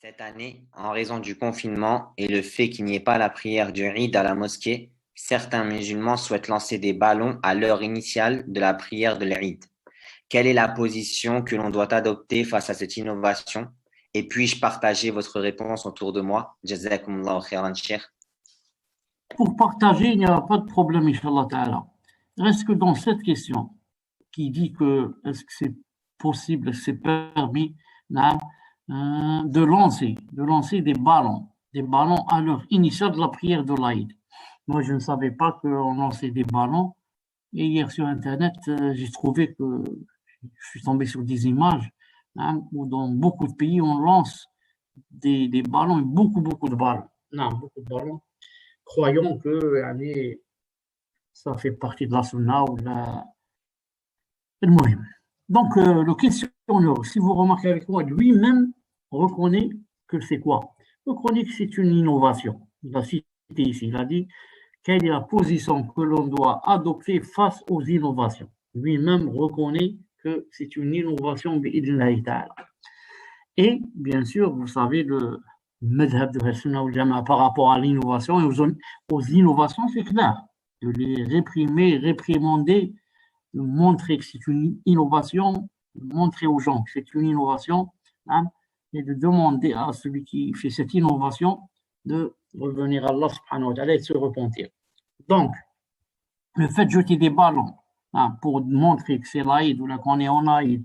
Cette année, en raison du confinement et le fait qu'il n'y ait pas la prière du Eid à la mosquée, certains musulmans souhaitent lancer des ballons à l'heure initiale de la prière de l'Eid. Quelle est la position que l'on doit adopter face à cette innovation? Et puis-je partager votre réponse autour de moi? Jazakumullahu khairan, cheikh. Pour partager, il n'y a pas de problème, Inch'Allah Ta'ala. Reste que dans cette question, qui dit que est-ce que c'est possible, c'est permis de lancer des ballons à l'heure initiale de la prière de l'Aïd. Moi, je ne savais pas qu'on lançait des ballons. Et hier sur Internet, j'ai trouvé que je suis tombé sur des images où dans beaucoup de pays, on lance des ballons, beaucoup de ballons. Non, beaucoup de ballons, croyant que ça fait partie de la sunna ou de la... Donc, le questionneur, si vous remarquez avec moi, lui-même reconnaît que c'est quoi? Reconnaît que c'est une innovation. Il a cité ici, il a dit quelle est la position que l'on doit adopter face aux innovations. Lui-même reconnaît que c'est une innovation bi'idhnillahi ta'ala. Et bien sûr, vous savez, le madhab de Sunna wal Jama'a par rapport à l'innovation et aux innovations, c'est clair. De les réprimer, réprimander, de montrer que c'est une innovation, de montrer aux gens que c'est une innovation, et de demander à celui qui fait cette innovation de revenir à Allah subhanahu wa ta'ala et de se repentir. Donc, le fait de jeter des ballons pour montrer que c'est l'Aïd ou qu'on est en Aïd,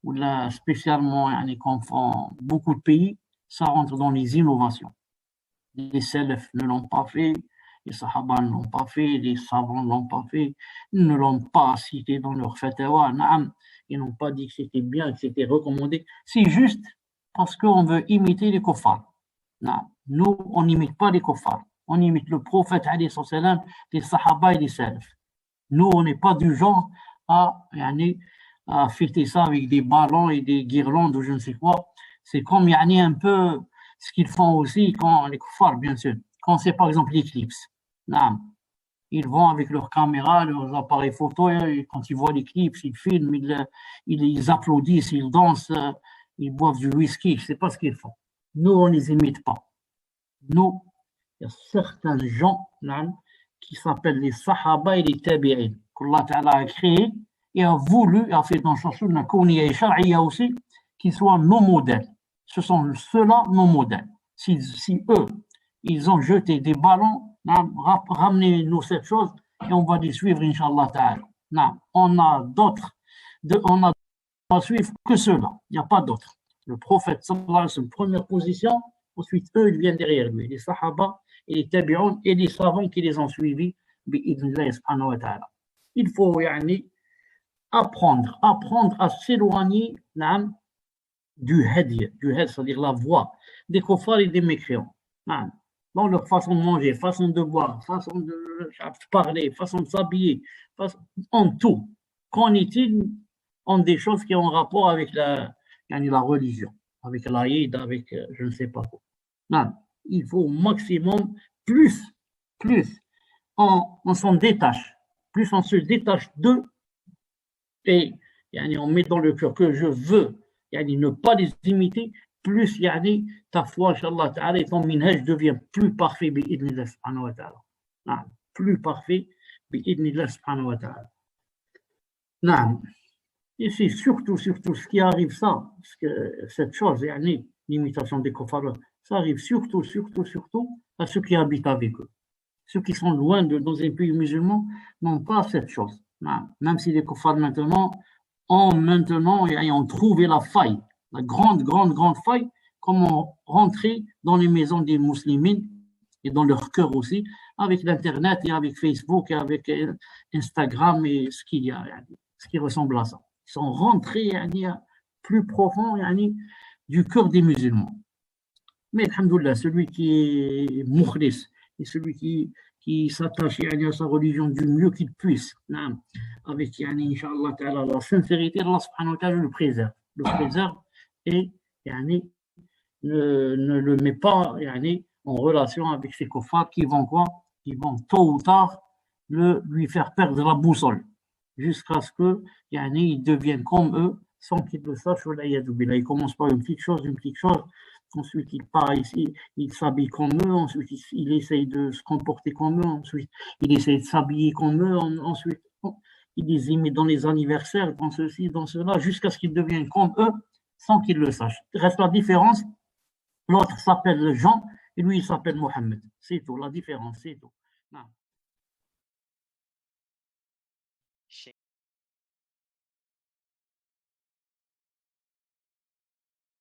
ou là spécialement qu'on fait beaucoup de pays, ça rentre dans les innovations. Les salafs ne l'ont pas fait, les sahaba ne l'ont pas fait, les savants ne l'ont pas fait, ils ne l'ont pas cité dans leur fatawa, ils n'ont pas dit que c'était bien, que c'était recommandé. C'est juste parce qu'on veut imiter les kuffars. Nous, on n'imite pas les kuffars. On imite le prophète, les sahaba et les salafs. Nous, on n'est pas du genre à fêter ça avec des ballons et des guirlandes ou je ne sais quoi. C'est comme un peu ce qu'ils font aussi quand les kuffars, bien sûr. Quand c'est par exemple l'éclipse. Ils vont avec leurs caméras, leurs appareils photo, et quand ils voient l'éclipse, ils filment, ils applaudissent, ils dansent, ils boivent du whisky. Je ne sais pas ce qu'ils font. Nous, on ne les imite pas. Nous, il y a certains gens qui s'appellent les Sahaba et les Tabi'in, qu'Allah Ta'ala a créé et a voulu, a fait dans Sunna Kouniya et Shar'iyya aussi, qu'ils soient nos modèles. Ce sont ceux-là nos modèles. Si eux, ils ont jeté des ballons, ramenez-nous cette chose et on va les suivre, Inch'Allah Ta'ala. On a d'autres, on n'a pas à suivre que ceux-là. Il n'y a pas d'autres. Le prophète, sallallahu alayhi wa sallam, première position, ensuite eux, ils viennent derrière lui, les Sahaba et les Tabi'un et les savants qui les ont suivis, bi'idhnillah subhanahu wa ta'ala. Il faut apprendre à s'éloigner du hadi, c'est-à-dire la voie des kuffars et des mécréants. Dans leur façon de manger, façon de boire, façon de parler, façon de s'habiller, en tout. Qu'en est-il en des choses qui ont rapport avec la religion, avec l'Aïd, avec je ne sais pas quoi. Il faut au maximum, plus on s'en détache, plus on se détache d'eux et on met dans le cœur que je veux ne pas les imiter, plus ta foi, Inch'Allah Ta'ala, et ton minhaj devient plus parfait, bi'idhnillah subhanahu wa ta'ala. Plus parfait, bi'idhnillah subhanahu wa ta'ala. Et c'est surtout ce qui arrive ça, parce que cette chose, l'imitation des kuffars, ça arrive surtout à ceux qui habitent avec eux. Ceux qui sont loin dans un pays musulman n'ont pas cette chose. Même si les kuffars maintenant ont trouvé la faille, la grande faille, comment rentrer dans les maisons des musulmans et dans leur cœur aussi, avec l'Internet et avec Facebook et avec Instagram et ce qui ressemble à ça. Ils sont rentrés plus profond du cœur des musulmans. Mais alhamdoulilah, celui qui est mukhlis et celui qui s'attache à sa religion du mieux qu'il puisse, avec Inch'Allah Ta'ala, la sincérité, Allah subhanahu wa ta'ala le préserve et ne le met pas en relation avec ces kuffars qui vont tôt ou tard lui faire perdre la boussole jusqu'à ce que ils deviennent comme eux sans qu'ils le sachent. Ils commencent par une petite chose ensuite il part, il s'habille comme eux, ensuite il essaye de se comporter comme eux, ensuite il essaye de s'habiller comme eux, ensuite il les imite dans les anniversaires, dans ceci, dans cela, jusqu'à ce qu'ils deviennent comme eux, sans qu'ils le sachent. Il reste la différence, l'autre s'appelle Jean, et lui il s'appelle Mohammed. C'est tout, la différence, c'est tout. Non.